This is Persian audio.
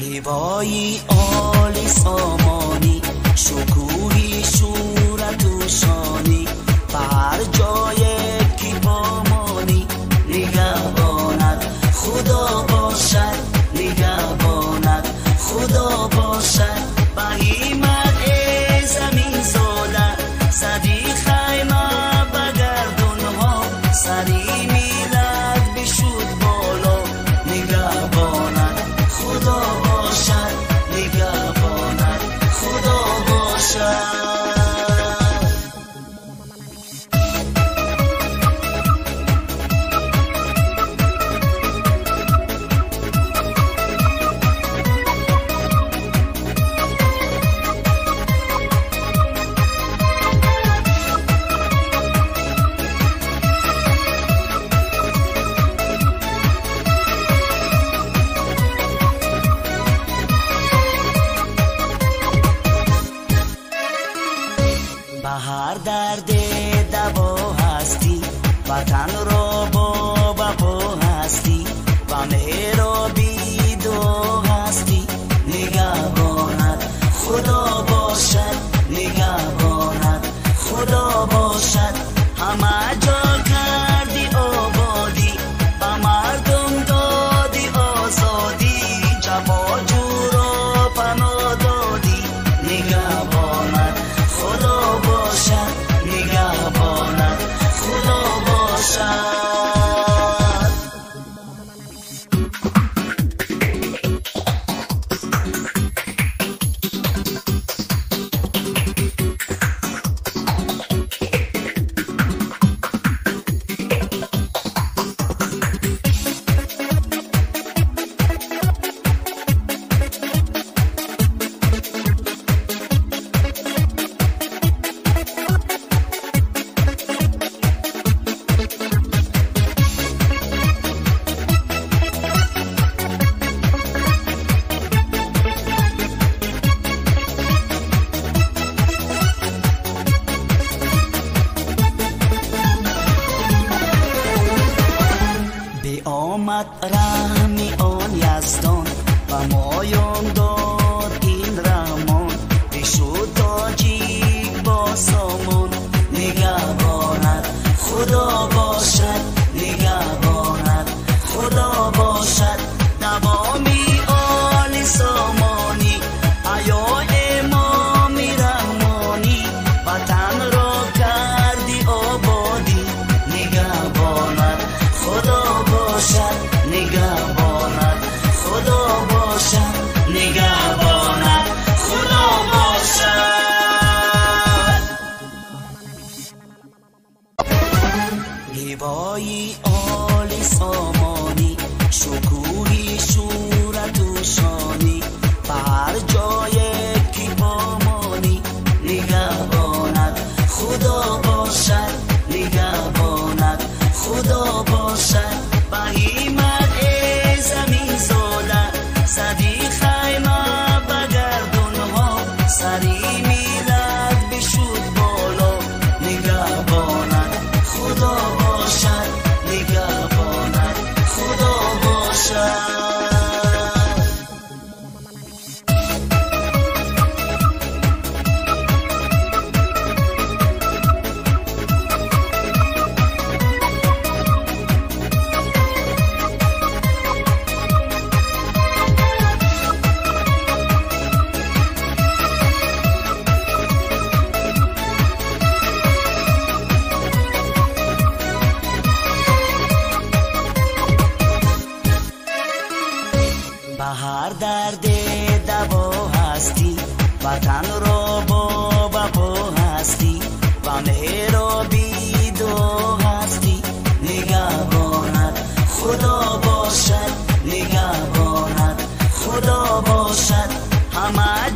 هیوایی عالی سامانی، شکوهی شورت و شانی، بر جای کی پامانی نگهبانت خدا باشد، نگهبانت خدا باشد. بهیمت ای زمین زاده، صدی خیمه بگردون ها، سری میلاد بشود بالا، نگهبانت خدا باشد، نگهبانت خدا باشد. بهار درد دوا هستی، وطن را با وفا هستی، و مهر بیدو هستی، نگهبانت خدا باشد، نگهبانت خدا باشد. همه جا کردی آبادی، و مردم دادی آزادی، جواجو را پناه دادی، نگهبانت خدا باشد، نگهبانت خدا باشد. آمد رحمی آن یزدان، و مایان داد این رحمان، بشد تاجیک با سامان، نگهبانت خدا باشد، نگهبانت خدا باشد. دوامی آل سامانی، ایا امامی رحمانی، وطن را کردی آبادی، نگهبانت خدا باشد، نگهبانت خدا باشد، نگهبانت خدا باشد. هیوایی عالی سامانی، شکوهی شورت و شانی، بر جای کی پامانی، نگهبانت خدا باشد، نگهبانت خدا باشد. بهیمت ای زمین زاده، صدی خیمه بگردون ها، سری میلاد بشود بالا، نگهبانت خدا باشد، نگهبانت خدا باشد. بهار درد دوا هستی، وطن را با وفا هستی، و مهر بیدو هستی، نگهبانت خدا باشد، نگهبانت خدا باشد. همه